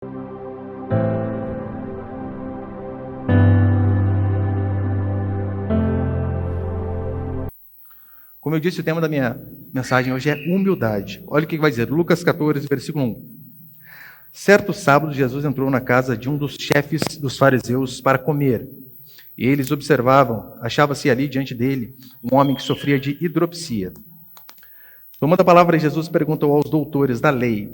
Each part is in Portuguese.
Como eu disse, o tema da minha mensagem hoje é humildade. Olha o que vai dizer, Lucas 14, versículo 1. Certo sábado, Jesus entrou na casa de um dos chefes dos fariseus para comer. E eles observavam, achava-se ali diante dele um homem que sofria de hidropsia. Tomando a palavra, Jesus perguntou aos doutores da lei,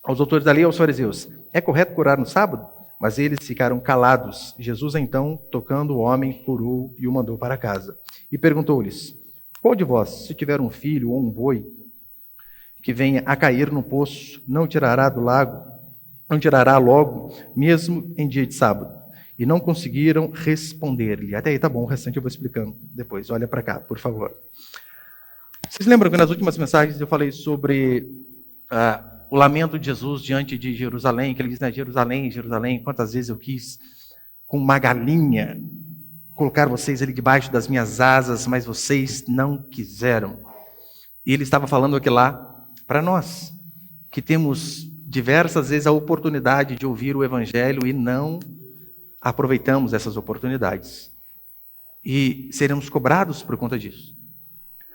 aos fariseus, é correto curar no sábado? Mas eles ficaram calados. Jesus, então, tocando o homem, curou e o mandou para casa. E perguntou-lhes, qual de vós, se tiver um filho ou um boi que venha a cair no poço, não tirará logo, mesmo em dia de sábado? E não conseguiram responder-lhe. Até aí tá bom, o restante eu vou explicando depois. Olha para cá, por favor. Vocês lembram que nas últimas mensagens eu falei sobre o lamento de Jesus diante de Jerusalém, que ele diz, né, Jerusalém, Jerusalém, quantas vezes eu quis, com uma galinha, colocar vocês ali debaixo das minhas asas, mas vocês não quiseram. E ele estava falando aqui lá para nós, que temos diversas vezes a oportunidade de ouvir o Evangelho e não aproveitamos essas oportunidades. E seremos cobrados por conta disso.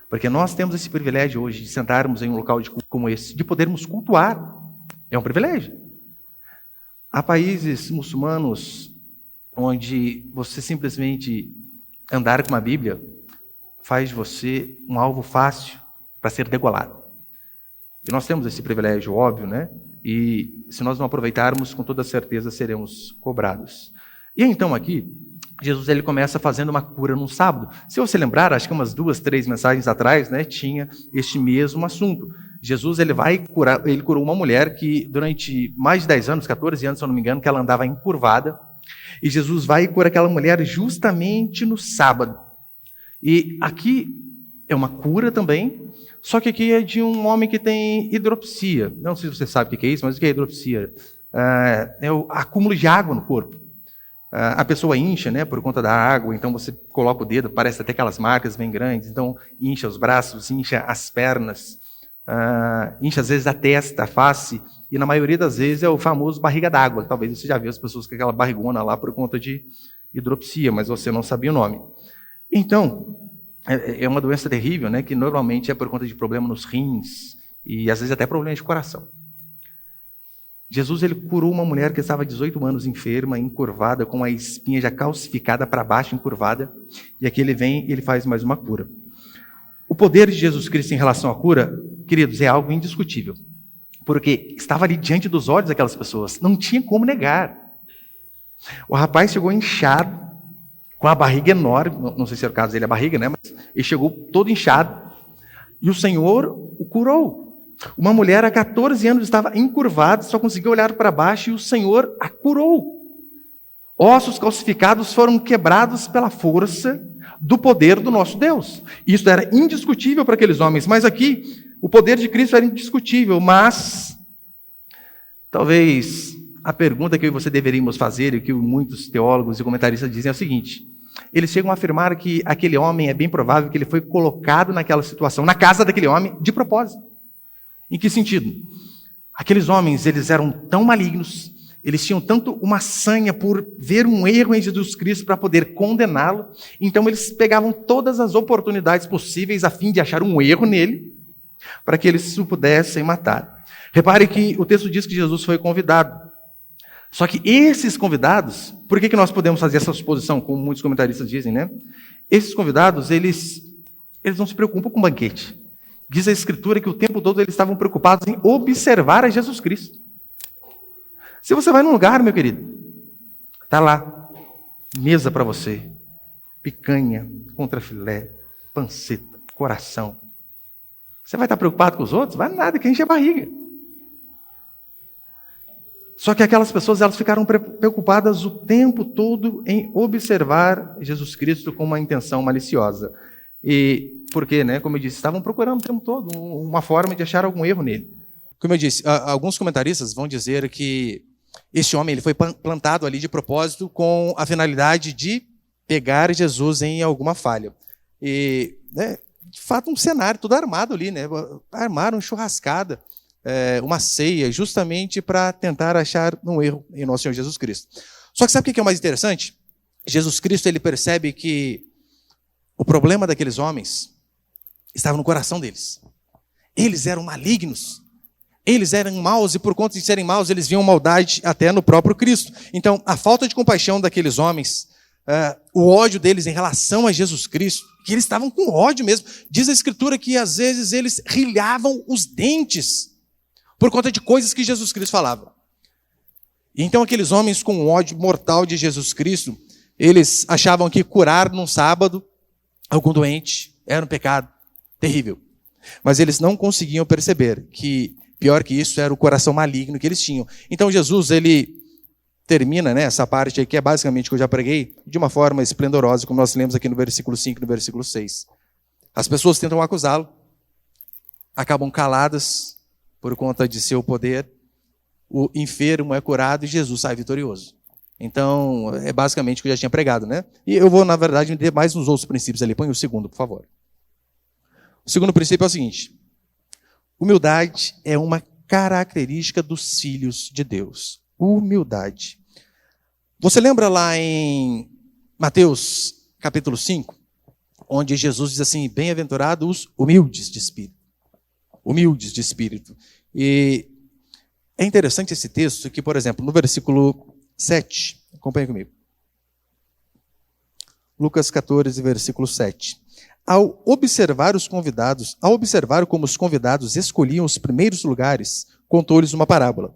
Porque nós temos esse privilégio hoje de sentarmos em um local de culto como esse, de podermos cultuar. É um privilégio. Há países muçulmanos onde você simplesmente andar com uma Bíblia faz de você um alvo fácil para ser degolado. E nós temos esse privilégio, óbvio, né? E se nós não aproveitarmos, com toda certeza seremos cobrados. E então aqui, Jesus ele começa fazendo uma cura no sábado. Se você lembrar, acho que umas 2, 3 mensagens atrás, né, tinha este mesmo assunto. Jesus ele curou uma mulher que durante mais de 10 anos, 14 anos, se eu não me engano, que ela andava encurvada. E Jesus vai e cura aquela mulher justamente no sábado. E aqui é uma cura também, só que aqui é de um homem que tem hidropsia. Não sei se você sabe o que é isso, mas o que é hidropsia? É o acúmulo de água no corpo. A pessoa incha, né, por conta da água, então você coloca o dedo, parece até aquelas marcas bem grandes, então incha os braços, incha as pernas, incha às vezes a testa, a face, e na maioria das vezes é o famoso barriga d'água. Talvez você já viu as pessoas com aquela barrigona lá por conta de hidropsia, mas você não sabia o nome. Então, é uma doença terrível, né, que normalmente é por conta de problema nos rins, e às vezes até problema de coração. Jesus ele curou uma mulher que estava 18 anos enferma, encurvada, com a espinha já calcificada para baixo, encurvada. E aqui ele vem e ele faz mais uma cura. O poder de Jesus Cristo em relação à cura, queridos, é algo indiscutível. Porque estava ali diante dos olhos daquelas pessoas. Não tinha como negar. O rapaz chegou inchado, com a barriga enorme. Não sei se era o caso dele, a barriga, né? Mas ele chegou todo inchado. E o Senhor o curou. Uma mulher há 14 anos estava encurvada, só conseguia olhar para baixo e o Senhor a curou. Ossos calcificados foram quebrados pela força do poder do nosso Deus. Isso era indiscutível para aqueles homens, mas aqui o poder de Cristo era indiscutível, mas talvez a pergunta que eu e você deveríamos fazer e que muitos teólogos e comentaristas dizem é o seguinte: eles chegam a afirmar que aquele homem é bem provável que ele foi colocado naquela situação, na casa daquele homem, de propósito. Em que sentido? Aqueles homens, eles eram tão malignos, eles tinham tanto uma sanha por ver um erro em Jesus Cristo para poder condená-lo, então eles pegavam todas as oportunidades possíveis a fim de achar um erro nele, para que eles o pudessem matar. Repare que o texto diz que Jesus foi convidado. Só que esses convidados, por que nós podemos fazer essa suposição, como muitos comentaristas dizem, né? Esses convidados, eles não se preocupam com banquete. Diz a Escritura que o tempo todo eles estavam preocupados em observar a Jesus Cristo. Se você vai num lugar, meu querido, está lá, mesa para você, picanha, contrafilé, panceta, coração. Você vai estar preocupado com os outros? Vai nada, que enche a barriga. Só que aquelas pessoas, elas ficaram preocupadas o tempo todo em observar Jesus Cristo com uma intenção maliciosa. E porque, né, como eu disse, estavam procurando o tempo todo uma forma de achar algum erro nele. Como eu disse, alguns comentaristas vão dizer que este homem ele foi plantado ali de propósito com a finalidade de pegar Jesus em alguma falha. E, né, de fato, um cenário todo armado ali, né? Armaram churrascada, uma ceia justamente para tentar achar um erro em nosso Senhor Jesus Cristo. Só que sabe o que é o mais interessante? Jesus Cristo, ele percebe que o problema daqueles homens estava no coração deles. Eles eram malignos. Eles eram maus e por conta de serem maus, eles viam maldade até no próprio Cristo. Então, a falta de compaixão daqueles homens, o ódio deles em relação a Jesus Cristo, que eles estavam com ódio mesmo. Diz a Escritura que às vezes eles rilhavam os dentes por conta de coisas que Jesus Cristo falava. Então aqueles homens com ódio mortal de Jesus Cristo, eles achavam que curar num sábado algum doente era um pecado terrível. Mas eles não conseguiam perceber que, pior que isso, era o coração maligno que eles tinham. Então Jesus, ele termina, né, essa parte aí, que é basicamente o que eu já preguei, de uma forma esplendorosa, como nós lemos aqui no versículo 5 e no versículo 6. As pessoas tentam acusá-lo, acabam caladas por conta de seu poder, o enfermo é curado e Jesus sai vitorioso. Então, é basicamente o que eu já tinha pregado, né? E eu vou, na verdade, me der mais nos outros princípios ali. Põe o segundo, por favor. O segundo princípio é o seguinte: humildade é uma característica dos filhos de Deus. Humildade. Você lembra lá em Mateus capítulo 5, onde Jesus diz assim: bem-aventurados os humildes de espírito. Humildes de espírito. E é interessante esse texto que, por exemplo, no versículo 7, acompanhe comigo. Lucas 14, versículo 7. Ao observar como os convidados escolhiam os primeiros lugares, contou-lhes uma parábola.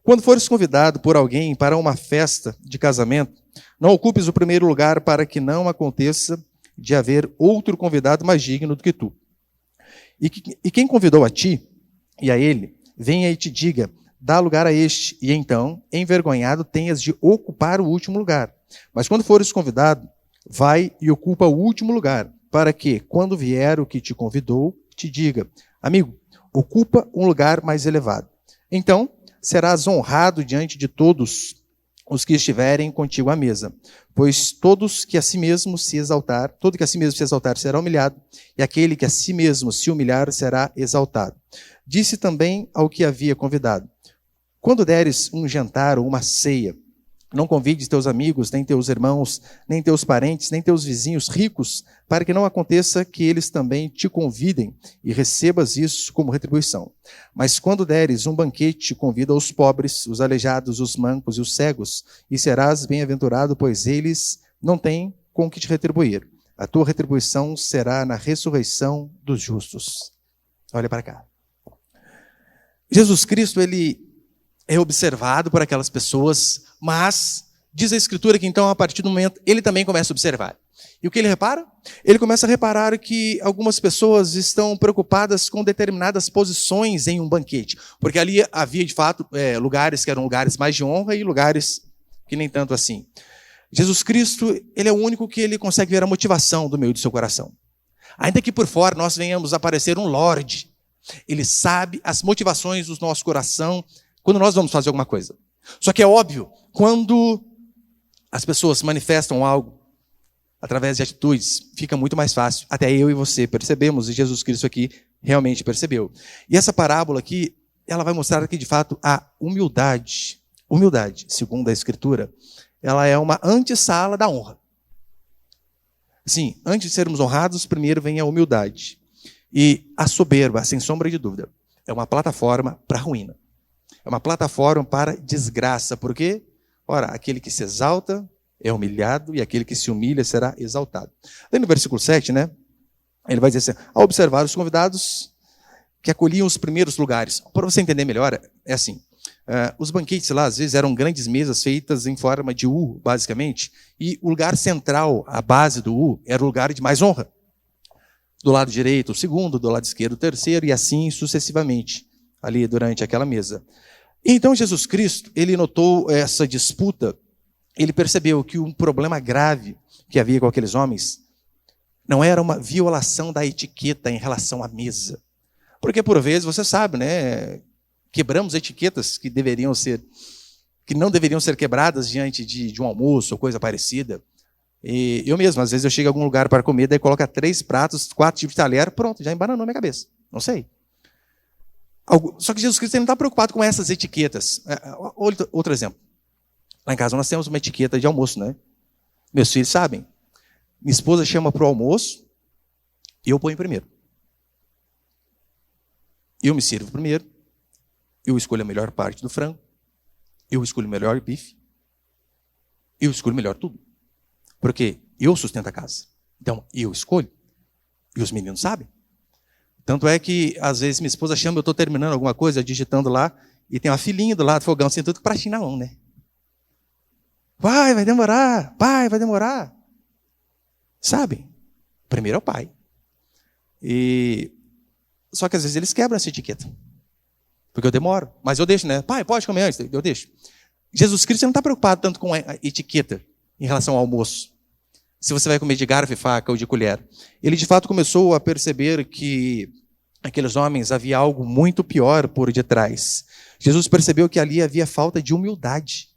Quando fores convidado por alguém para uma festa de casamento, não ocupes o primeiro lugar para que não aconteça de haver outro convidado mais digno do que tu. E quem convidou a ti e a ele, venha e te diga: dá lugar a este, e então, envergonhado, tenhas de ocupar o último lugar. Mas quando fores convidado, vai e ocupa o último lugar, para que, quando vier o que te convidou, te diga: amigo, ocupa um lugar mais elevado. Então, serás honrado diante de todos os que estiverem contigo à mesa. Pois todo que a si mesmo se exaltar será humilhado, e aquele que a si mesmo se humilhar será exaltado. Disse também ao que havia convidado: quando deres um jantar ou uma ceia, não convides teus amigos, nem teus irmãos, nem teus parentes, nem teus vizinhos ricos, para que não aconteça que eles também te convidem e recebas isso como retribuição. Mas quando deres um banquete, convida os pobres, os aleijados, os mancos e os cegos, e serás bem-aventurado, pois eles não têm com que te retribuir. A tua retribuição será na ressurreição dos justos. Olha para cá. Jesus Cristo, ele é observado por aquelas pessoas, mas diz a Escritura que então, a partir do momento, ele também começa a observar. E o que ele repara? Ele começa a reparar que algumas pessoas estão preocupadas com determinadas posições em um banquete. Porque ali havia, de fato, lugares que eram lugares mais de honra e lugares que nem tanto assim. Jesus Cristo, ele é o único que ele consegue ver a motivação do meio do seu coração. Ainda que por fora nós venhamos a parecer um lorde, ele sabe as motivações do nosso coração quando nós vamos fazer alguma coisa. Só que é óbvio, quando as pessoas manifestam algo através de atitudes, fica muito mais fácil. Até eu e você percebemos, e Jesus Cristo aqui realmente percebeu. E essa parábola aqui, ela vai mostrar que, de fato, a humildade, segundo a Escritura, ela é uma antessala da honra. Sim, antes de sermos honrados, primeiro vem a humildade. E a soberba, sem sombra de dúvida, é uma plataforma para a ruína. É uma plataforma para desgraça. Por quê? Ora, aquele que se exalta é humilhado e aquele que se humilha será exaltado. Daí no versículo 7, né? Ele vai dizer assim: ao observar os convidados que acolhiam os primeiros lugares. Para você entender melhor, é assim. Os banquetes lá, às vezes, eram grandes mesas feitas em forma de U, basicamente. E o lugar central, a base do U, era o lugar de mais honra. Do lado direito, o segundo, do lado esquerdo, o terceiro, e assim sucessivamente, ali durante aquela mesa. Então Jesus Cristo, ele notou essa disputa, ele percebeu que um problema grave que havia com aqueles homens não era uma violação da etiqueta em relação à mesa. Porque por vezes, você sabe, né, quebramos etiquetas que não deveriam ser quebradas diante de um almoço ou coisa parecida. E eu mesmo, às vezes eu chego a algum lugar para comer, daí coloca 3 pratos, 4 tipos de talher, pronto, já embananou minha cabeça. Não sei. Só que Jesus Cristo ele não está preocupado com essas etiquetas. Outro exemplo. Lá em casa nós temos uma etiqueta de almoço, né? Meus filhos sabem. Minha esposa chama para o almoço e eu ponho primeiro. Eu me sirvo primeiro. Eu escolho a melhor parte do frango. Eu escolho o melhor bife. Eu escolho melhor tudo. Porque eu sustento a casa. Então, eu escolho. E os meninos sabem. Tanto é que, às vezes, minha esposa chama, eu estou terminando alguma coisa, digitando lá, e tem uma filhinha do lado do fogão, assim, tudo com pratinho na mão, né? Pai, vai demorar. Pai, vai demorar. Sabe? Primeiro é o pai. Só que, às vezes, eles quebram essa etiqueta. Porque eu demoro. Mas eu deixo, né? Pai, pode comer antes. Eu deixo. Jesus Cristo não está preocupado tanto com a etiqueta em relação ao almoço. Se você vai comer de garfo e faca ou de colher. Ele, de fato, começou a perceber que aqueles homens havia algo muito pior por detrás. Jesus percebeu que ali havia falta de humildade.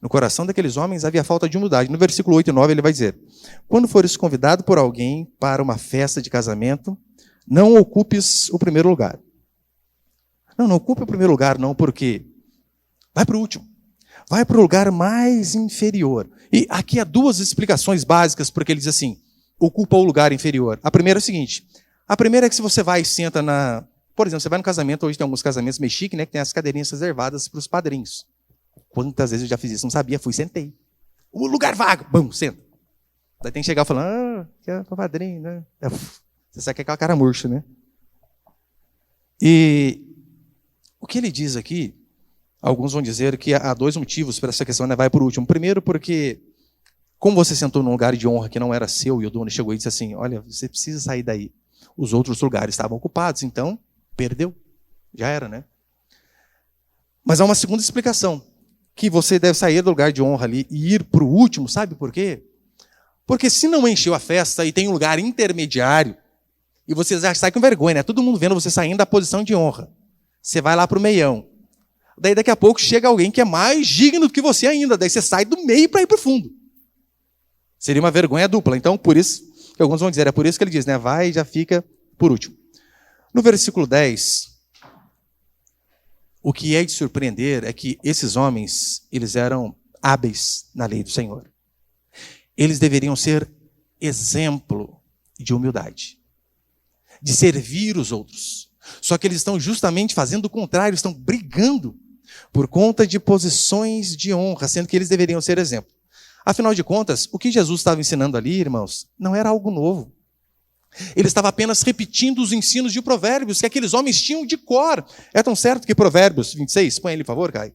No coração daqueles homens havia falta de humildade. No versículo 8 e 9 ele vai dizer: quando fores convidado por alguém para uma festa de casamento, não ocupes o primeiro lugar. Não ocupe o primeiro lugar, não, porque vai para o último. Vai para o lugar mais inferior. E aqui há duas explicações básicas, porque ele diz assim, ocupa o lugar inferior. A primeira é o seguinte, a primeira é que se você vai e senta na... Por exemplo, você vai no casamento, hoje tem alguns casamentos meio chique, né, que tem as cadeirinhas reservadas para os padrinhos. Quantas vezes eu já fiz isso? Não sabia, fui, sentei. O lugar vago, bum, senta. Daí tem que chegar falando, que é para padrinho, né? Você sabe que é aquela cara murcha, né? E o que ele diz aqui, alguns vão dizer que há dois motivos para essa questão, né? Vai por último. Primeiro, porque, como você sentou num lugar de honra que não era seu, e o dono chegou e disse assim, olha, você precisa sair daí. Os outros lugares estavam ocupados, então, perdeu. Já era, né? Mas há uma segunda explicação, que você deve sair do lugar de honra ali e ir para o último, sabe por quê? Porque se não encheu a festa e tem um lugar intermediário, e você já sai com vergonha, né? Todo mundo vendo você saindo da posição de honra. Você vai lá para o meião. Daí daqui a pouco chega alguém que é mais digno do que você ainda. Daí você sai do meio para ir para o fundo. Seria uma vergonha dupla. Então, por isso, que alguns vão dizer, é por isso que ele diz, né? Vai e já fica por último. No versículo 10, o que é de surpreender é que esses homens, eles eram hábeis na lei do Senhor. Eles deveriam ser exemplo de humildade, de servir os outros. Só que eles estão justamente fazendo o contrário, estão brigando por conta de posições de honra, sendo que eles deveriam ser exemplo. Afinal de contas, o que Jesus estava ensinando ali, irmãos, não era algo novo. Ele estava apenas repetindo os ensinos de Provérbios que aqueles homens tinham de cor. É tão certo que Provérbios 26, põe ele, por favor, Caio.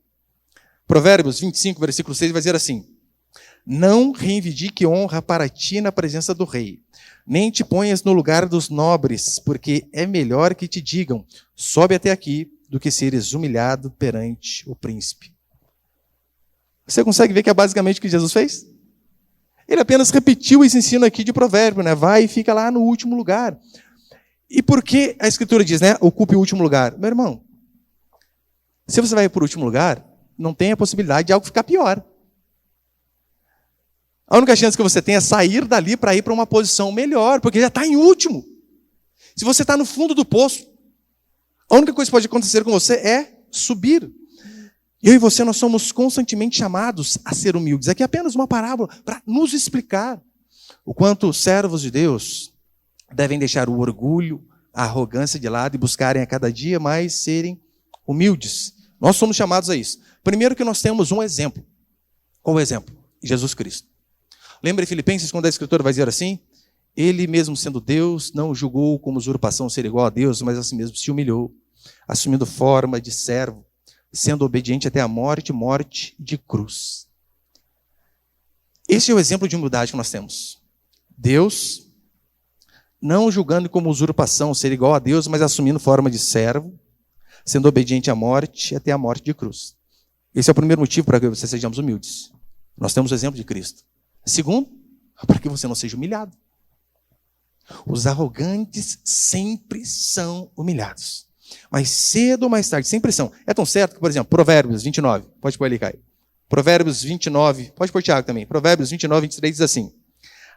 Provérbios 25, versículo 6, vai dizer assim: não reivindique honra para ti na presença do rei, nem te ponhas no lugar dos nobres, porque é melhor que te digam, sobe até aqui, do que seres humilhado perante o príncipe. Você consegue ver que é basicamente o que Jesus fez? Ele apenas repetiu esse ensino aqui de provérbio, né? Vai e fica lá no último lugar. E por que a Escritura diz, né? Ocupe o último lugar. Meu irmão, se você vai para o último lugar, não tem a possibilidade de algo ficar pior. A única chance que você tem é sair dali para ir para uma posição melhor, porque já está em último. Se você está no fundo do poço, a única coisa que pode acontecer com você é subir. Eu e você, nós somos constantemente chamados a ser humildes. Aqui é apenas uma parábola para nos explicar o quanto os servos de Deus devem deixar o orgulho, a arrogância de lado e buscarem a cada dia mais serem humildes. Nós somos chamados a isso. Primeiro que nós temos um exemplo. Qual o exemplo? Jesus Cristo. Lembra em Filipenses quando a Escritura vai dizer assim? Ele mesmo sendo Deus, não julgou como usurpação ser igual a Deus, mas assim mesmo se humilhou, assumindo forma de servo, sendo obediente até a morte, morte de cruz. Esse é o exemplo de humildade que nós temos. Deus, não julgando como usurpação ser igual a Deus, mas assumindo forma de servo, sendo obediente à morte, até a morte de cruz. Esse é o primeiro motivo para que você sejamos humildes. Nós temos o exemplo de Cristo. Segundo, para que você não seja humilhado. Os arrogantes sempre são humilhados. Mas cedo ou mais tarde, sempre são. É tão certo que, por exemplo, Provérbios 29, pode pôr ali, Caio. Provérbios 29, pode pôr Tiago também. Provérbios 29, 23 diz assim: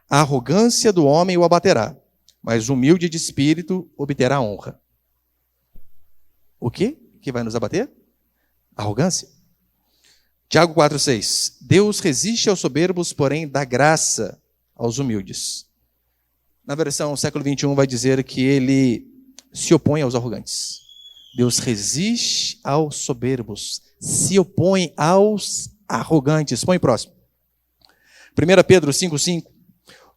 a arrogância do homem o abaterá, mas o humilde de espírito obterá honra. O quê que vai nos abater? Arrogância. Tiago 4,6. Deus resiste aos soberbos, porém dá graça aos humildes. Na versão século 21 vai dizer que ele se opõe aos arrogantes. Deus resiste aos soberbos, se opõe aos arrogantes. Põe próximo. 1 Pedro 5,5.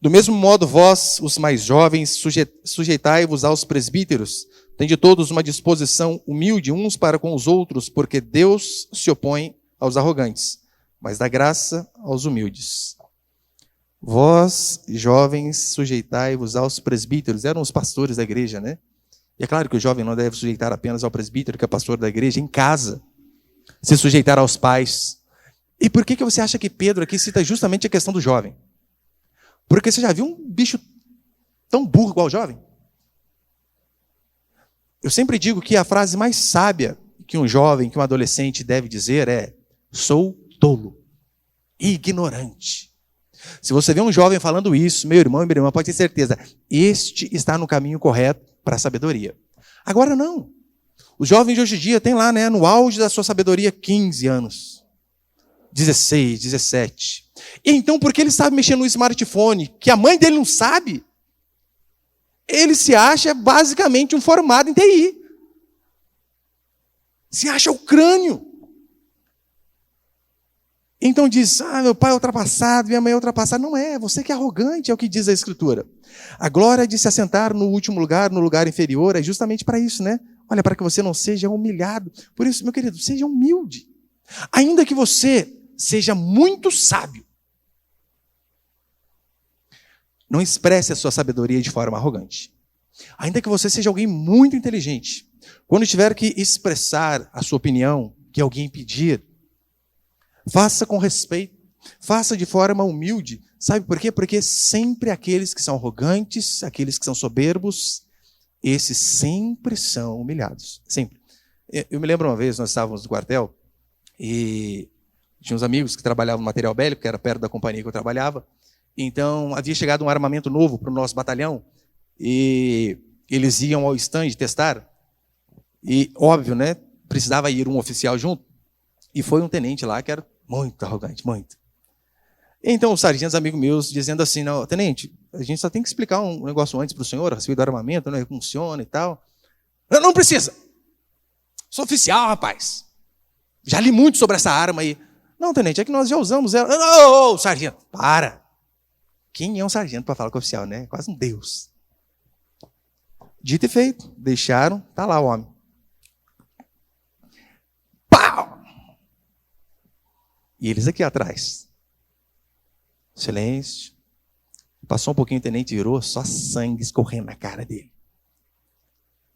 Do mesmo modo, vós, os mais jovens, sujeitai-vos aos presbíteros. Tende todos uma disposição humilde uns para com os outros, porque Deus se opõe aos arrogantes, mas dá graça aos humildes. Vós, jovens, sujeitai-vos aos presbíteros. Eram os pastores da igreja, né? E é claro que o jovem não deve sujeitar apenas ao presbítero, que é pastor da igreja, em casa. Se sujeitar aos pais. E por que você acha que Pedro aqui cita justamente a questão do jovem? Porque você já viu um bicho tão burro igual o jovem? Eu sempre digo que a frase mais sábia que um jovem, que um adolescente deve dizer é: sou tolo, ignorante. Se você vê um jovem falando isso, meu irmão e minha irmã, pode ter certeza, este está no caminho correto para a sabedoria. Agora não. Os jovens de hoje em dia têm lá, né, no auge da sua sabedoria, 15 anos, 16, 17. E então, porque ele sabe mexer no smartphone, que a mãe dele não sabe, ele se acha basicamente um formado em TI. Se acha o crânio. Então diz, meu pai é ultrapassado, minha mãe é ultrapassada. Não é, você que é arrogante, é o que diz a Escritura. A glória de se assentar no último lugar, no lugar inferior, é justamente para isso, né? Olha, para que você não seja humilhado. Por isso, meu querido, seja humilde. Ainda que você seja muito sábio, não expresse a sua sabedoria de forma arrogante. Ainda que você seja alguém muito inteligente, quando tiver que expressar a sua opinião, que alguém pedir, faça com respeito, faça de forma humilde. Sabe por quê? Porque sempre aqueles que são arrogantes, aqueles que são soberbos, esses sempre são humilhados. Sempre. Eu me lembro uma vez, nós estávamos no quartel, e tinha uns amigos que trabalhavam no material bélico, que era perto da companhia que eu trabalhava. Então, havia chegado um armamento novo para o nosso batalhão, e eles iam ao stand testar, e óbvio, né, precisava ir um oficial junto, e foi um tenente lá que era muito arrogante, muito. Então, os sargentos, amigos meus, dizendo assim, não, tenente, a gente só tem que explicar um negócio antes para o senhor, a respeito do armamento, né, como funciona e tal. Não precisa. Sou oficial, rapaz. Já li muito sobre essa arma aí. Não, tenente, é que nós já usamos ela. Ô, sargento, para. Quem é um sargento para falar com o oficial, né? Quase um deus. Dito e feito. Deixaram, tá lá o homem. Pau! E eles aqui atrás. Silêncio. Passou um pouquinho, o tenente virou, só sangue escorrendo na cara dele.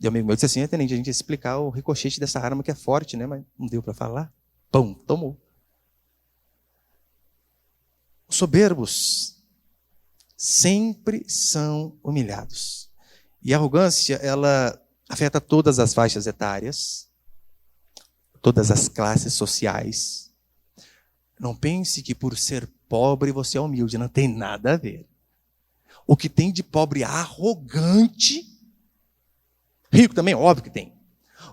E o amigo meu disse assim, tenente, a gente ia explicar o ricochete dessa arma que é forte, né? Mas não deu para falar. Pum, tomou. Os soberbos sempre são humilhados. E a arrogância, ela afeta todas as faixas etárias, todas as classes sociais. Não pense que por ser pobre você é humilde, não tem nada a ver. O que tem de pobre arrogante, rico também, óbvio que tem.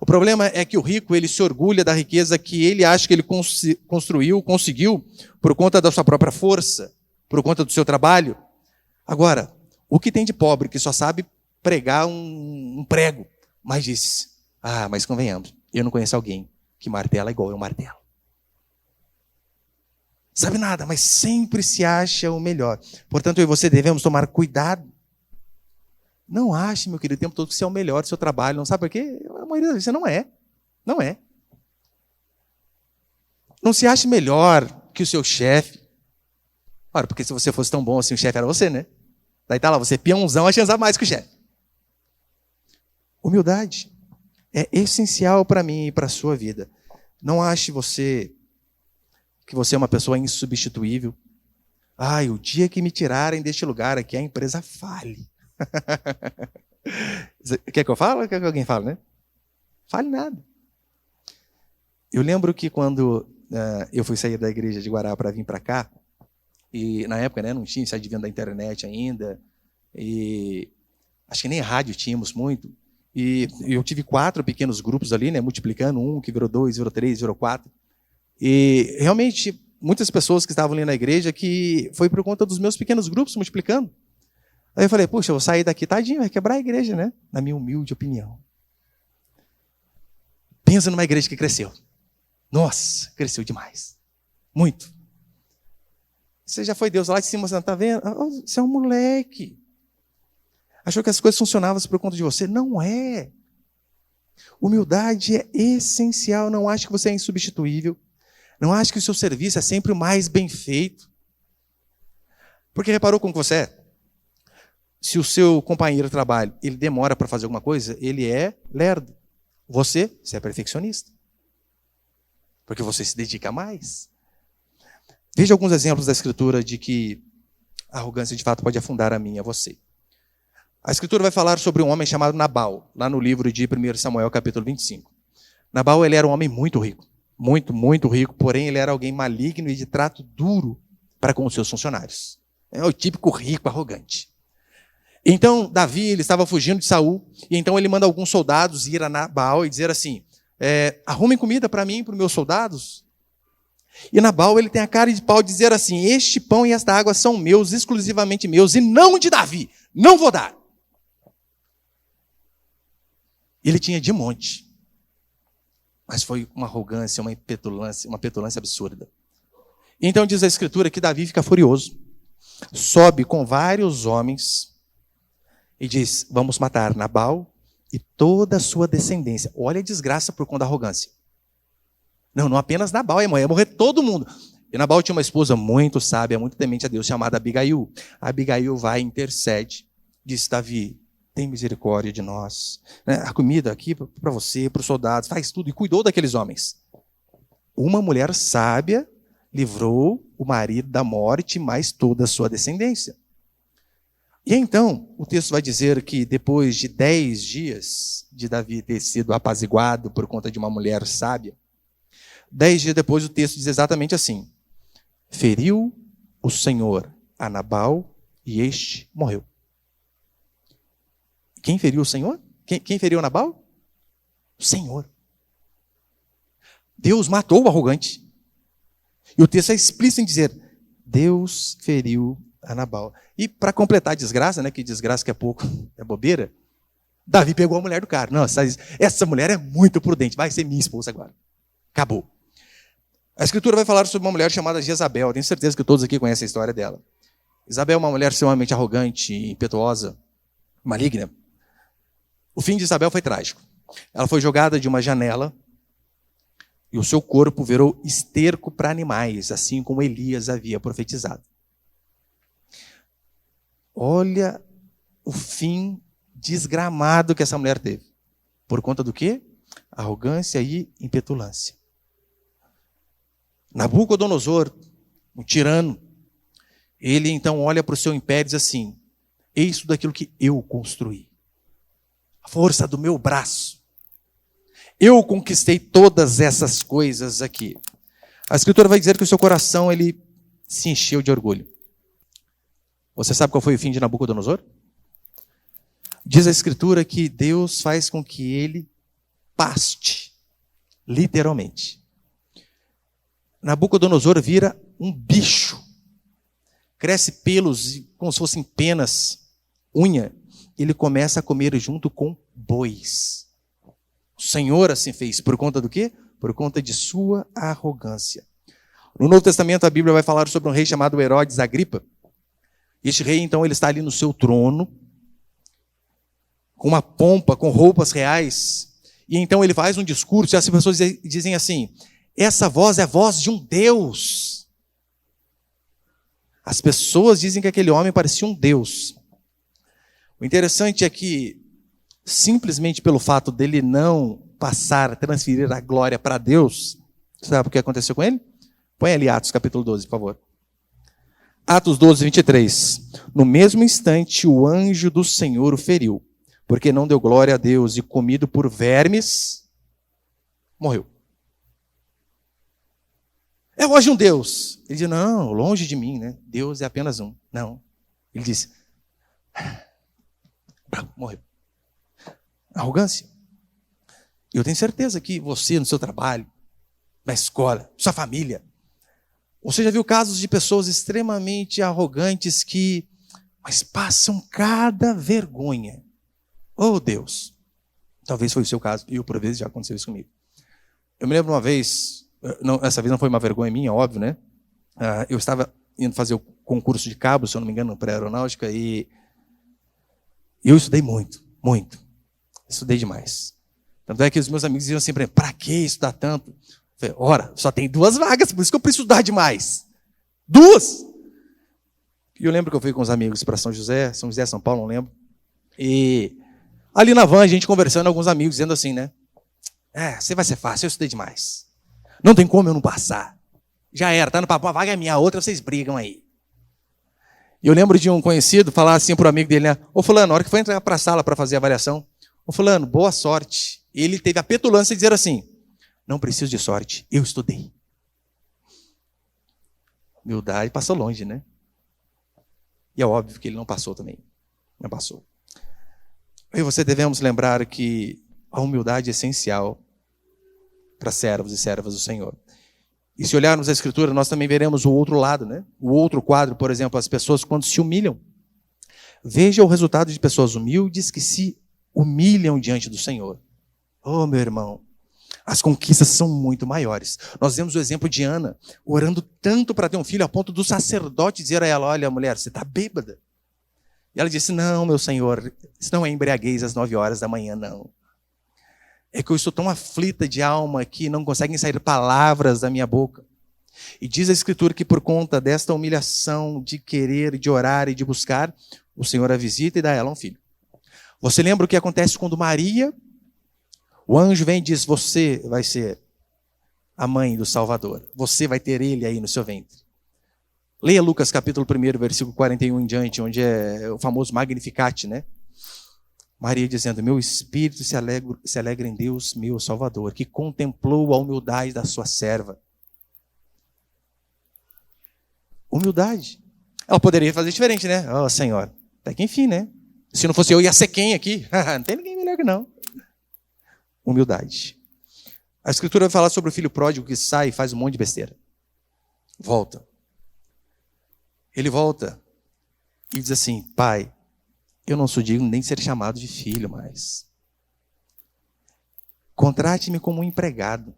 O problema é que o rico, ele se orgulha da riqueza que ele acha que ele conseguiu por conta da sua própria força, por conta do seu trabalho. Agora, o que tem de pobre que só sabe pregar um prego, mas diz, mas convenhamos, eu não conheço alguém que martela igual eu martelo. Sabe nada, mas sempre se acha o melhor. Portanto, eu e você devemos tomar cuidado. Não ache, meu querido, o tempo todo que você é o melhor do seu trabalho. Não sabe por quê? A maioria das vezes você não é. Não é. Não se ache melhor que o seu chefe. Ora, porque se você fosse tão bom assim, o chefe era você, né? Daí tá lá, você peãozão, a chance a mais que o chefe. Humildade é essencial para mim e para a sua vida. Não ache que você é uma pessoa insubstituível. O dia que me tirarem deste lugar aqui, a empresa fale. Quer que eu fale? Quer que alguém fale, né? Fale nada. Eu lembro que quando eu fui sair da igreja de Guará para vir para cá, e na época, né, não tinha esse advento da internet ainda, e acho que nem rádio tínhamos muito, E eu tive 4 pequenos grupos ali, né, multiplicando, um que virou 2, virou 3, virou 4. E realmente, muitas pessoas que estavam ali na igreja, que foi por conta dos meus pequenos grupos multiplicando. Aí eu falei, puxa, eu vou sair daqui, tadinho, vai quebrar a igreja, né? Na minha humilde opinião. Pensa numa igreja que cresceu. Nossa, cresceu demais. Muito. Você já foi Deus lá de cima, você não está vendo? Oh, você é um moleque. Achou que as coisas funcionavam por conta de você? Não é. Humildade é essencial. Não ache que você é insubstituível. Não ache que o seu serviço é sempre o mais bem feito. Porque reparou como você é? Se o seu companheiro de trabalho ele demora para fazer alguma coisa, ele é lerdo. Você é perfeccionista. Porque você se dedica mais. Veja alguns exemplos da Escritura de que a arrogância de fato pode afundar a mim e a você. A Escritura vai falar sobre um homem chamado Nabal, lá no livro de 1 Samuel, capítulo 25. Nabal ele era um homem muito rico. Muito rico, porém ele era alguém maligno e de trato duro para com os seus funcionários. É o típico rico arrogante. Então, Davi ele estava fugindo de Saul, e então ele manda alguns soldados ir a Nabal e dizer assim, arrumem comida para mim e para os meus soldados. E Nabal ele tem a cara de pau de dizer assim, este pão e esta água são meus, exclusivamente meus, e não de Davi, não vou dar. Ele tinha de monte, mas foi uma arrogância, uma petulância absurda. Então diz a Escritura que Davi fica furioso, sobe com vários homens, e diz, vamos matar Nabal e toda a sua descendência. Olha a desgraça por conta da arrogância. Não apenas Nabal ia morrer todo mundo. E Nabal tinha uma esposa muito sábia, muito temente a Deus, chamada Abigail. A Abigail vai e intercede. Diz, Davi, tem misericórdia de nós. A comida aqui para você, para os soldados, faz tudo. E cuidou daqueles homens. Uma mulher sábia livrou o marido da morte, mais toda a sua descendência. E então, o texto vai dizer que depois de 10 dias de Davi ter sido apaziguado por conta de uma mulher sábia, 10 dias depois o texto diz exatamente assim, feriu o Senhor a Nabal e este morreu. Quem feriu o Senhor? Quem feriu Nabal? O Senhor. Deus matou o arrogante. E o texto é explícito em dizer, Deus feriu a Nabal. E para completar a desgraça, né, que desgraça que é pouco, é bobeira, Davi pegou a mulher do cara. Não, essa mulher é muito prudente, vai ser minha esposa agora. Acabou. A Escritura vai falar sobre uma mulher chamada Jezabel. Eu tenho certeza que todos aqui conhecem a história dela. Isabel é uma mulher extremamente arrogante, impetuosa, maligna. O fim de Isabel foi trágico. Ela foi jogada de uma janela e o seu corpo virou esterco para animais, assim como Elias havia profetizado. Olha o fim desgramado que essa mulher teve. Por conta do quê? Arrogância e impetulância. Nabucodonosor, um tirano, ele então olha para o seu império e diz assim, eis tudo aquilo que eu construí. A força do meu braço. Eu conquistei todas essas coisas aqui. A Escritura vai dizer que o seu coração ele se encheu de orgulho. Você sabe qual foi o fim de Nabucodonosor? Diz a Escritura que Deus faz com que ele paste, literalmente. Nabucodonosor vira um bicho. Cresce pelos, como se fossem penas, unha. Ele começa a comer junto com bois. O Senhor assim fez. Por conta do quê? Por conta de sua arrogância. No Novo Testamento, a Bíblia vai falar sobre um rei chamado Herodes Agripa. Este rei, então, ele está ali no seu trono, com uma pompa, com roupas reais. E então ele faz um discurso e as pessoas dizem assim, essa voz é a voz de um Deus. As pessoas dizem que aquele homem parecia um Deus. O interessante é que, simplesmente pelo fato dele não transferir a glória para Deus, sabe o que aconteceu com ele? Põe ali Atos capítulo 12, por favor. Atos 12, 23. No mesmo instante, o anjo do Senhor o feriu, porque não deu glória a Deus e, comido por vermes, morreu. É voz de um Deus. Ele diz, não, longe de mim, né? Deus é apenas um. Não. Ele diz, morreu. Arrogância. Eu tenho certeza que você, no seu trabalho, na escola, sua família, você já viu casos de pessoas extremamente arrogantes mas passam cada vergonha. Oh, Deus! Talvez foi o seu caso, e por vezes já aconteceu isso comigo. Eu me lembro uma vez, essa vez não foi uma vergonha minha, óbvio, né? Eu estava indo fazer o concurso de cabo, se eu não me engano, para aeronáutica, e eu estudei muito, muito. Estudei demais. Tanto é que os meus amigos diziam assim para mim, para que estudar tanto? Eu falei, ora, só tem 2 vagas, por isso que eu preciso estudar demais. 2! E eu lembro que eu fui com os amigos para São José, São Paulo, não lembro. E ali na van, a gente conversando, alguns amigos dizendo assim, né? Você vai ser fácil, eu estudei demais. Não tem como eu não passar. Já era, tá no papo, uma vaga é minha, a outra vocês brigam aí. E eu lembro de um conhecido falar assim para o amigo dele, né? Ô fulano, na hora que foi entrar para a sala para fazer a avaliação, ô fulano, boa sorte. Ele teve a petulância de dizer assim, não preciso de sorte, eu estudei. Humildade passou longe, né? E é óbvio que ele não passou também. Não passou. Eu e você devemos lembrar que a humildade é essencial para servos e servas do Senhor. E se olharmos a Escritura, nós também veremos o outro lado, né? O outro quadro, por exemplo, as pessoas quando se humilham. Veja o resultado de pessoas humildes que se humilham diante do Senhor. Oh, meu irmão, as conquistas são muito maiores. Nós vemos o exemplo de Ana, orando tanto para ter um filho, a ponto do sacerdote dizer a ela, olha, mulher, você está bêbada. E ela disse, não, meu Senhor, isso não é embriaguez às 9 horas da manhã, não. É que eu estou tão aflita de alma que não conseguem sair palavras da minha boca. E diz a Escritura que por conta desta humilhação de querer, de orar e de buscar, o Senhor a visita e dá a ela um filho. Você lembra o que acontece quando Maria, o anjo vem e diz, você vai ser a mãe do Salvador. Você vai ter ele aí no seu ventre. Leia Lucas capítulo 1, versículo 41 em diante, onde é o famoso Magnificat, né? Maria dizendo, meu espírito se alegra em Deus, meu Salvador, que contemplou a humildade da sua serva. Humildade. Ela poderia fazer diferente, né? Oh, Senhor, até que enfim, né? Se não fosse eu, ia ser quem aqui? Não tem ninguém melhor que não. Humildade. A Escritura vai falar sobre o filho pródigo que sai e faz um monte de besteira. Volta. Ele volta e diz assim, pai, eu não sou digno nem de ser chamado de filho mais. Contrate-me como um empregado.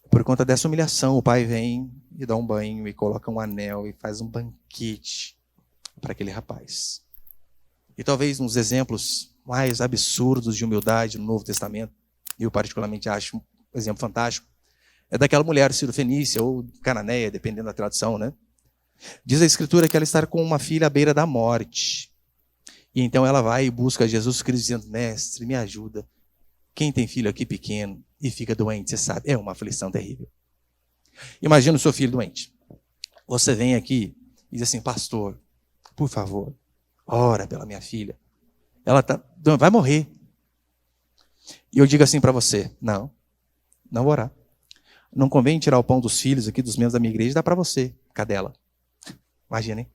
Por conta dessa humilhação, o pai vem e dá um banho e coloca um anel e faz um banquete para aquele rapaz. E talvez uns exemplos mais absurdos de humildade no Novo Testamento, eu particularmente acho um exemplo fantástico, é daquela mulher Cirofenícia ou Cananeia, dependendo da tradução, né? Diz a Escritura que ela está com uma filha à beira da morte. E então ela vai e busca Jesus Cristo dizendo, mestre, me ajuda. Quem tem filho aqui pequeno e fica doente, você sabe, é uma aflição terrível. Imagina o seu filho doente. Você vem aqui e diz assim, pastor, por favor, ora pela minha filha. Ela vai morrer. E eu digo assim para você, não vou orar. Não convém tirar o pão dos filhos aqui, dos membros da minha igreja, e dar para você, cadela. Imagina, hein?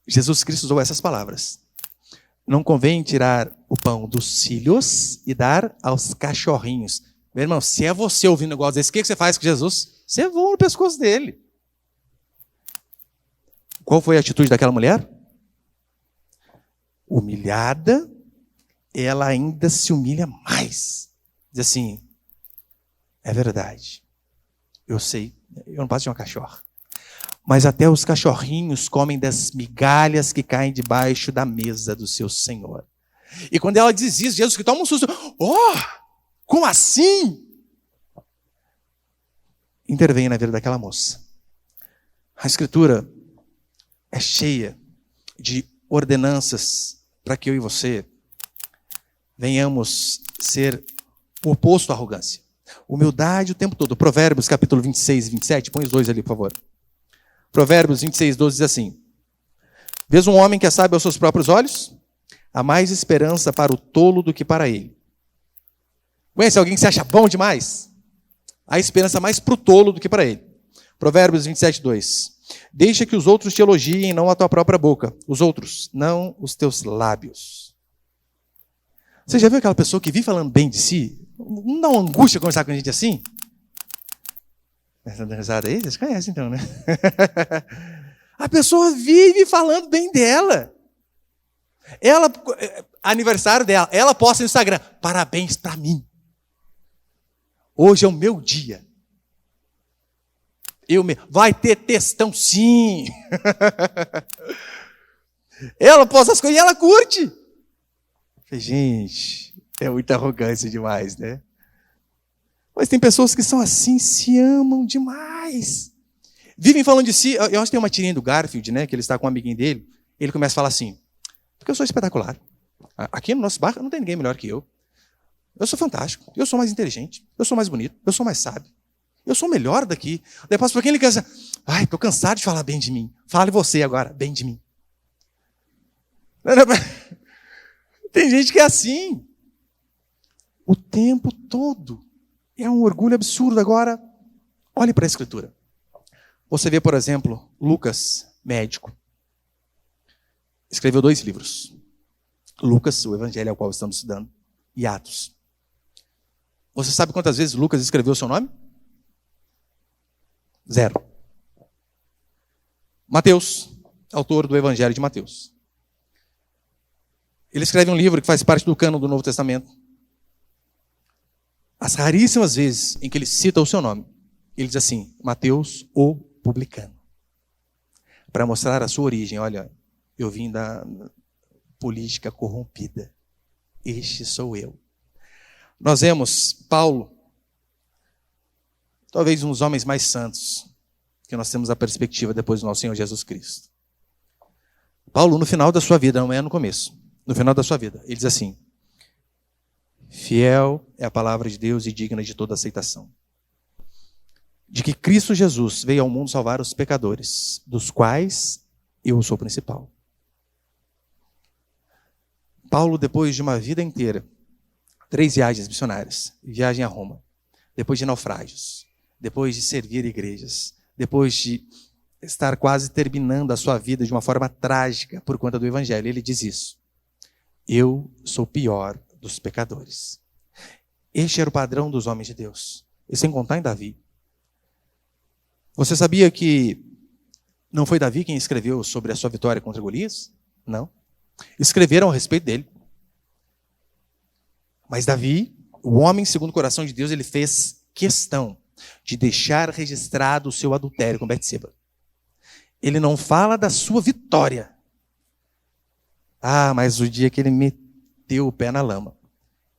Jesus Cristo usou essas palavras. Não convém tirar o pão dos filhos e dar aos cachorrinhos. Meu irmão, se é você ouvindo um negócio desse, o que você faz com Jesus? Você voa no pescoço dele. Qual foi a atitude daquela mulher? Humilhada, ela ainda se humilha mais. Diz assim, é verdade. Eu sei, eu não posso de uma cachorra. Mas até os cachorrinhos comem das migalhas que caem debaixo da mesa do seu Senhor. E quando ela diz isso, Jesus que toma um susto. Oh, como assim? Intervém na vida daquela moça. A Escritura é cheia de ordenanças para que eu e você venhamos ser o oposto à arrogância. Humildade o tempo todo. Provérbios capítulo 26 e 27, põe os dois ali, por favor. Provérbios 26, 12 diz assim, vês um homem que é sábio aos seus próprios olhos? Há mais esperança para o tolo do que para ele. Conhece alguém que se acha bom demais? Há esperança mais para o tolo do que para ele. Provérbios 27, 2. Deixa que os outros te elogiem, não a tua própria boca. Os outros, não os teus lábios. Você já viu aquela pessoa que vive falando bem de si? Não dá uma angústia conversar com a gente assim? Essa risada aí, vocês conhecem então, né? A pessoa vive falando bem dela. Ela, aniversário dela, ela posta no Instagram, parabéns para mim. Hoje é o meu dia. Vai ter textão sim. Ela posta as coisas e ela curte. Gente, é muita arrogância demais, né? Mas tem pessoas que são assim, se amam demais. Vivem falando de si. Eu acho que tem uma tirinha do Garfield, né? Que ele está com um amiguinho dele. Ele começa a falar assim, porque eu sou espetacular. Aqui no nosso bairro não tem ninguém melhor que eu. Eu sou fantástico. Eu sou mais inteligente. Eu sou mais bonito. Eu sou mais sábio. Eu sou o melhor daqui. Depois, para quem ele quer dizer, ai, estou cansado de falar bem de mim. Fale você agora, bem de mim. Tem gente que é assim. O tempo todo. É um orgulho absurdo. Agora, olhe para a Escritura. Você vê, por exemplo, Lucas, médico. Escreveu 2 livros. Lucas, o evangelho ao qual estamos estudando, e Atos. Você sabe quantas vezes Lucas escreveu o seu nome? 0. Mateus, autor do evangelho de Mateus. Ele escreve um livro que faz parte do cânon do Novo Testamento. As raríssimas vezes em que ele cita o seu nome, ele diz assim, Mateus, o publicano. Para mostrar a sua origem. Olha, eu vim da política corrompida. Este sou eu. Nós vemos Paulo, talvez um dos homens mais santos que nós temos a perspectiva depois do nosso Senhor Jesus Cristo. Paulo, no final da sua vida, não é no começo, no final da sua vida, ele diz assim, fiel é a palavra de Deus e digna de toda aceitação. De que Cristo Jesus veio ao mundo salvar os pecadores, dos quais eu sou o principal. Paulo, depois de uma vida inteira, 3 viagens missionárias, viagem a Roma, depois de naufrágios, depois de servir igrejas, depois de estar quase terminando a sua vida de uma forma trágica por conta do evangelho, ele diz isso. Eu sou o pior dos pecadores. Este era o padrão dos homens de Deus. E sem contar em Davi. Você sabia que não foi Davi quem escreveu sobre a sua vitória contra Golias? Não. Escreveram a respeito dele. Mas Davi, o homem segundo o coração de Deus, ele fez questão de deixar registrado o seu adultério com Betseba. Ele não fala da sua vitória. Ah, mas o dia que ele meteu o pé na lama,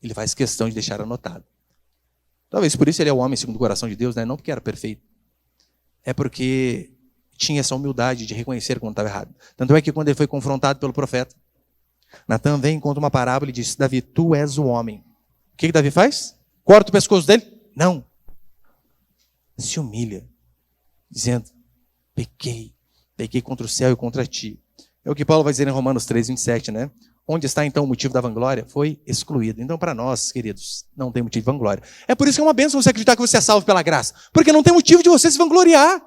ele faz questão de deixar anotado. Talvez por isso ele é o homem segundo o coração de Deus, né? Não porque era perfeito. É porque tinha essa humildade de reconhecer quando estava errado. Tanto é que quando ele foi confrontado pelo profeta, Natan vem e conta uma parábola e diz, Davi, tu és o homem. O que Davi faz? Corta o pescoço dele? Não. Se humilha, dizendo, pequei contra o céu e contra ti. É o que Paulo vai dizer em Romanos 3:27, né? Onde está então o motivo da vanglória? Foi excluído. Então, para nós, queridos, não tem motivo de vanglória. É por isso que é uma bênção você acreditar que você é salvo pela graça. Porque não tem motivo de você se vangloriar.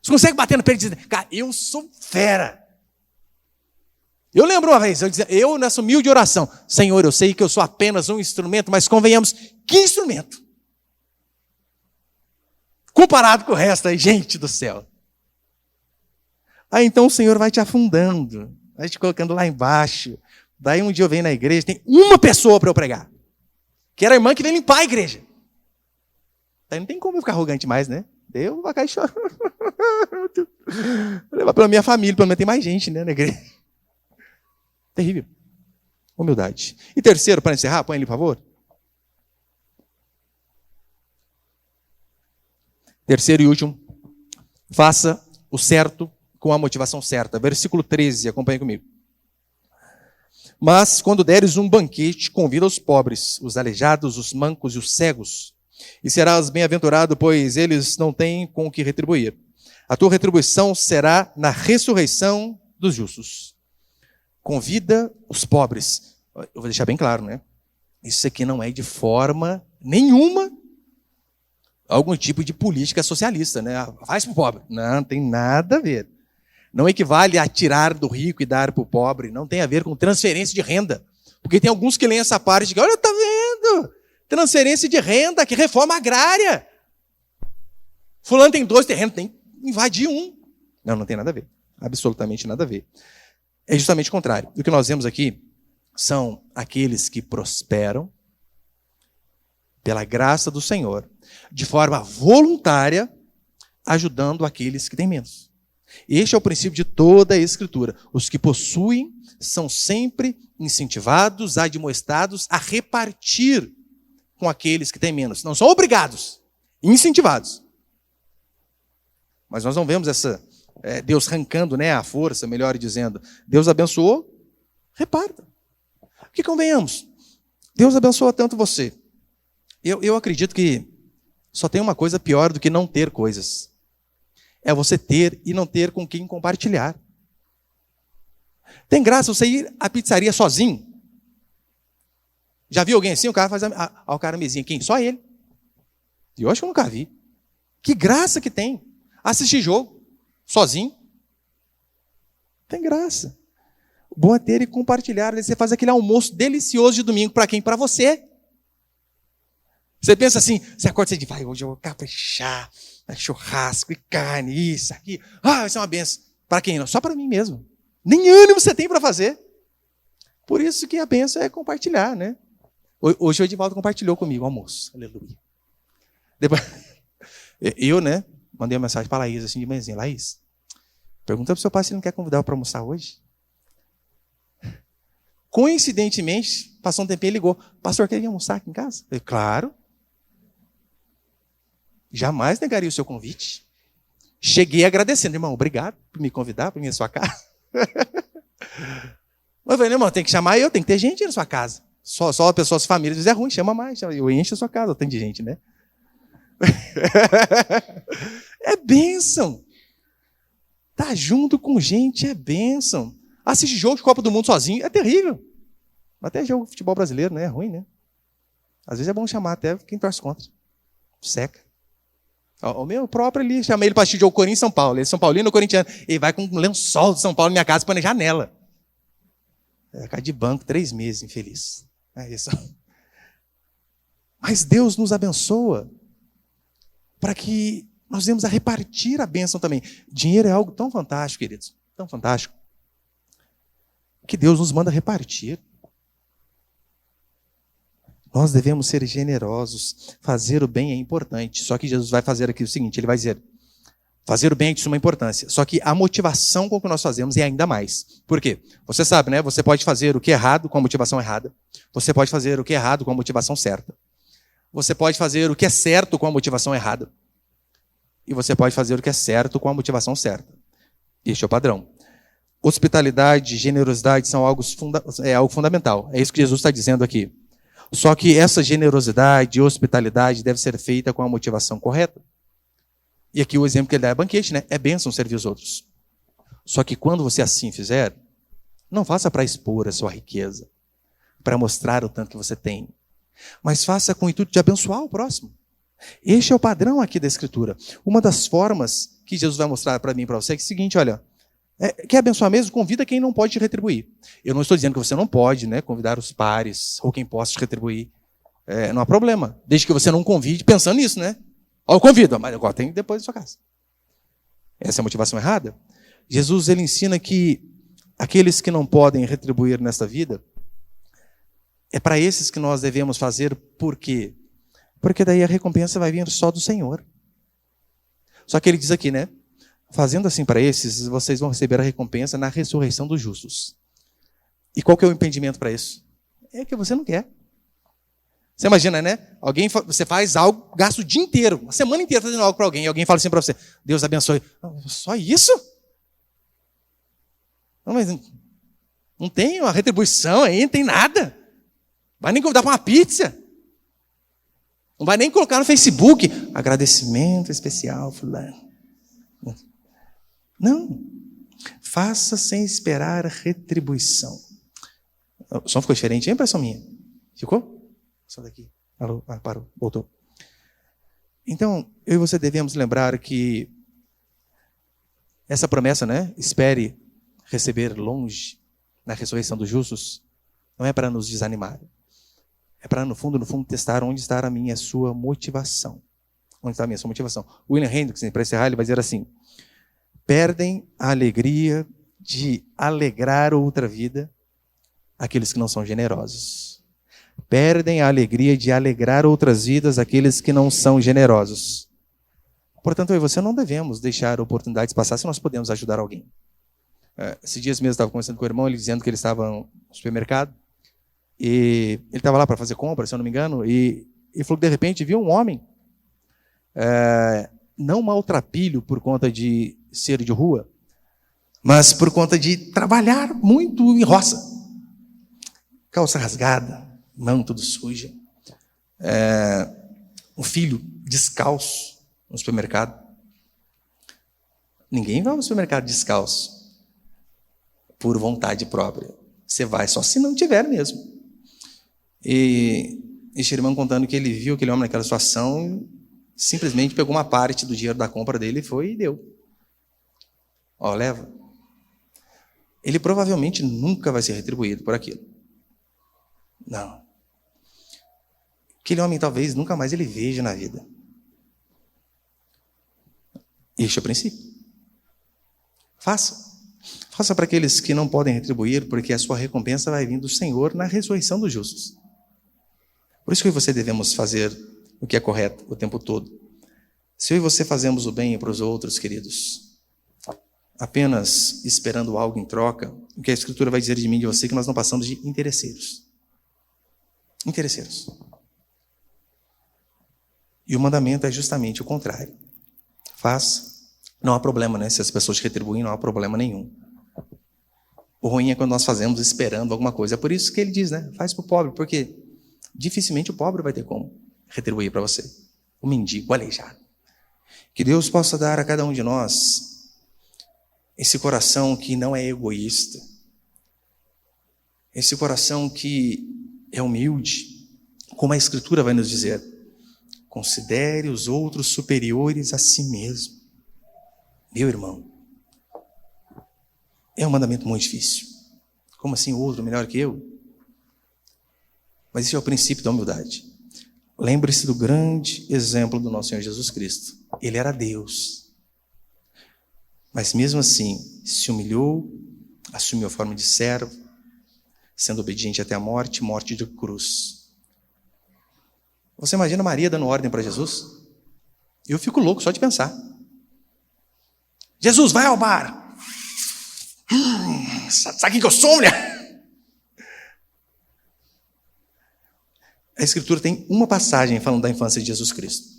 Você consegue bater no peito e dizer, cara, eu sou fera. Eu lembro uma vez, eu nessa humilde oração, Senhor, eu sei que eu sou apenas um instrumento, mas convenhamos, que instrumento? Comparado com o resto aí, gente do céu. Aí então o Senhor vai te afundando, vai te colocando lá embaixo. Daí um dia eu venho na igreja, tem uma pessoa para eu pregar, que era a irmã que vem limpar a igreja. Daí não tem como eu ficar arrogante mais, né? Eu vou cair chorando. Vou levar pela minha família, pelo menos tem mais gente, né, na igreja. Terrível. Humildade. E terceiro, para encerrar, põe ali, por favor. Terceiro e último, faça o certo com a motivação certa. Versículo 13, acompanhe comigo. Mas quando deres um banquete, convida os pobres, os aleijados, os mancos e os cegos, e serás bem-aventurado, pois eles não têm com o que retribuir. A tua retribuição será na ressurreição dos justos. Convida os pobres. Eu vou deixar bem claro, né? Isso aqui não é de forma nenhuma algum tipo de política socialista, né? Faz para o pobre. Não tem nada a ver. Não equivale a tirar do rico e dar para o pobre. Não tem a ver com transferência de renda. Porque tem alguns que leem essa parte e dizem, olha, tá vendo? Transferência de renda, que reforma agrária. Fulano tem 2 terrenos, tem que invadir um. Não, não tem nada a ver. Absolutamente nada a ver. É justamente o contrário. O que nós vemos aqui são aqueles que prosperam pela graça do Senhor, de forma voluntária, ajudando aqueles que têm menos. Este é o princípio de toda a Escritura. Os que possuem são sempre incentivados, admoestados a repartir com aqueles que têm menos. Não são obrigados, incentivados. Mas nós não vemos Deus arrancando, né, a força, melhor dizendo. Deus abençoou, reparta. Que convenhamos, Deus abençoa tanto você. Eu acredito que só tem uma coisa pior do que não ter coisas. É você ter e não ter com quem compartilhar. Tem graça você ir à pizzaria sozinho? Já viu alguém assim? O cara faz o cara mesinha. Quem? Só ele. E eu acho que eu nunca vi. Que graça que tem. Assistir jogo sozinho. Tem graça. Bom é ter e compartilhar. Você faz aquele almoço delicioso de domingo para quem? Para você. Você pensa assim, você acorda e diz, vai, hoje eu vou caprichar, churrasco e carne, isso, aqui. Vai ser uma benção. Para quem? Não, só para mim mesmo. Nem ânimo você tem para fazer. Por isso que a benção é compartilhar, né? Hoje o Edivaldo compartilhou comigo o almoço. Aleluia. Depois, eu, né, mandei uma mensagem para a Laís, assim, de manhãzinha. Laís, pergunta para o seu pai se ele não quer convidar eu para almoçar hoje. Coincidentemente, passou um tempinho e ligou. Pastor, quer vir almoçar aqui em casa? Eu falei, claro. Jamais negaria o seu convite. Cheguei agradecendo, irmão, obrigado por me convidar para ir na sua casa. Mas eu falei, irmão, tem que chamar eu, tem que ter gente na sua casa. Só pessoas, famílias, às vezes é ruim, chama mais. Eu encho a sua casa, tem de gente, né? É bênção. Tá junto com gente é bênção. Assistir jogo de Copa do Mundo sozinho é terrível. Até jogo de futebol brasileiro, né? É ruim, né? Às vezes é bom chamar até quem torce contra. Seca. O meu próprio ali, chamei ele para assistir jogo Corinthians e São Paulo. Ele é São Paulino, corintiano. Ele vai com um lençol de São Paulo na minha casa, põe na janela. É, cai de banco 3 meses, infeliz. É isso. Mas Deus nos abençoa para que nós venhamos a repartir a bênção também. Dinheiro é algo tão fantástico, queridos. Tão fantástico. Que Deus nos manda repartir. Nós devemos ser generosos. Fazer o bem é importante. Só que Jesus vai fazer aqui o seguinte, ele vai dizer, fazer o bem é de suma importância. Só que a motivação com que nós fazemos é ainda mais. Por quê? Você sabe, né? Você pode fazer o que é errado com a motivação errada. Você pode fazer o que é errado com a motivação certa. Você pode fazer o que é certo com a motivação errada. E você pode fazer o que é certo com a motivação certa. Este é o padrão. Hospitalidade, generosidade são algo fundamental. É isso que Jesus está dizendo aqui. Só que essa generosidade e hospitalidade deve ser feita com a motivação correta. E aqui o exemplo que ele dá é banquete, né? É bênção servir os outros. Só que quando você assim fizer, não faça para expor a sua riqueza, para mostrar o tanto que você tem, mas faça com o intuito de abençoar o próximo. Este é o padrão aqui da Escritura. Uma das formas que Jesus vai mostrar para mim e para você é o seguinte, olha, quer abençoar mesmo? Convida quem não pode te retribuir. Eu não estou dizendo que você não pode, né, convidar os pares ou quem possa te retribuir. Não há problema. Desde que você não convide pensando nisso, né? Ó, eu convido, mas agora tem depois da sua casa. Essa é a motivação errada. Jesus, ele ensina que aqueles que não podem retribuir nesta vida, é para esses que nós devemos fazer. Por quê? Porque daí a recompensa vai vir só do Senhor. Só que ele diz aqui, né? Fazendo assim para esses, vocês vão receber a recompensa na ressurreição dos justos. E qual que é o impedimento para isso? É que você não quer. Você imagina, né? Você faz algo, gasta o dia inteiro, uma semana inteira fazendo algo para alguém, e alguém fala assim para você, Deus abençoe. Só isso? Não, mas não tem uma retribuição aí, não tem nada. Vai nem convidar para uma pizza. Não vai nem colocar no Facebook, agradecimento especial, fulano. Não. Faça sem esperar retribuição. O som ficou diferente, é impressão minha. Ficou? Só daqui. Parou, voltou. Então, eu e você devemos lembrar que essa promessa, né? Espere receber longe na ressurreição dos justos, não é para nos desanimar. É para, no fundo, testar onde está a minha e a sua motivação. Onde está a minha sua motivação? William Hendricks, para encerrar, ele vai dizer assim: perdem a alegria de alegrar outra vida aqueles que não são generosos. Perdem a alegria de alegrar outras vidas aqueles que não são generosos. Portanto, eu e você não devemos deixar oportunidades passar se nós podemos ajudar alguém. Esses dias mesmo eu estava conversando com o irmão, ele dizendo que ele estava no supermercado, e ele estava lá para fazer compra, se eu não me engano, e ele falou que de repente viu um homem, não maltrapilho por conta de ser de rua, mas por conta de trabalhar muito em roça. Calça rasgada, mão tudo suja. Um filho descalço no supermercado. Ninguém vai ao supermercado descalço por vontade própria. Você vai só se não tiver mesmo. E este irmão contando que ele viu aquele homem naquela situação, simplesmente pegou uma parte do dinheiro da compra dele e foi e deu. Ó, leva. Ele provavelmente nunca vai ser retribuído por aquilo. Não. Aquele homem talvez nunca mais ele veja na vida. Este é o princípio. Faça. Faça para aqueles que não podem retribuir, porque a sua recompensa vai vir do Senhor na ressurreição dos justos. Por isso que eu e você devemos fazer o que é correto o tempo todo. Se eu e você fazemos o bem para os outros, queridos, apenas esperando algo em troca, o que a Escritura vai dizer de mim e de você é que nós não passamos de interesseiros. Interesseiros. E o mandamento é justamente o contrário. Faça. Não há problema, né? Se as pessoas te retribuem, não há problema nenhum. O ruim é quando nós fazemos esperando alguma coisa. É por isso que ele diz, né? Faz para o pobre, porque dificilmente o pobre vai ter como retribuir para você. O mendigo, o aleijado. Que Deus possa dar a cada um de nós esse coração que não é egoísta. Esse coração que é humilde, como a Escritura vai nos dizer. Considere os outros superiores a si mesmo. Meu irmão, é um mandamento muito difícil. Como assim o outro melhor que eu? Mas esse é o princípio da humildade. Lembre-se do grande exemplo do nosso Senhor Jesus Cristo. Ele era Deus. Mas mesmo assim, se humilhou, assumiu a forma de servo, sendo obediente até a morte, morte de cruz. Você imagina Maria dando ordem para Jesus? Eu fico louco só de pensar. Jesus, vai ao bar. Sabe quem que eu sou, mulher? A Escritura tem uma passagem falando da infância de Jesus Cristo.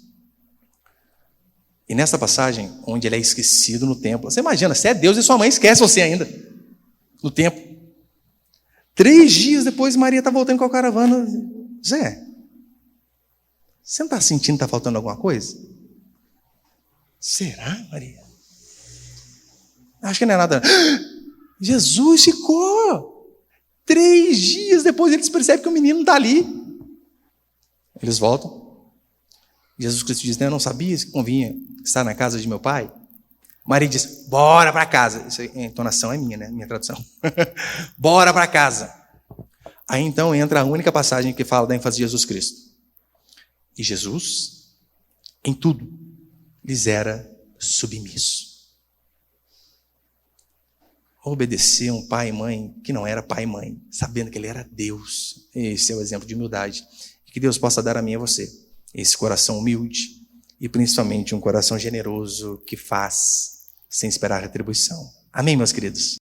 E nessa passagem, onde ele é esquecido no templo, você imagina, você é Deus e sua mãe esquece você ainda, no templo. 3 dias depois, Maria está voltando com a caravana. Zé, você não está sentindo que está faltando alguma coisa? Será, Maria? Acho que não é nada. Jesus ficou. 3 dias depois eles percebem que o menino está ali. Eles voltam. Jesus Cristo diz, eu não sabia que convinha estar na casa de meu pai? Maria diz, bora para casa. Isso, a entonação é minha, né? Minha tradução. Bora para casa. Aí então entra a única passagem que fala da ênfase de Jesus Cristo. E Jesus, em tudo, lhes era submisso. Obedecer um pai e mãe que não era pai e mãe, sabendo que ele era Deus. Esse é o exemplo de humildade. E que Deus possa dar a mim e a você esse coração humilde e principalmente um coração generoso que faz sem esperar retribuição. Amém, meus queridos?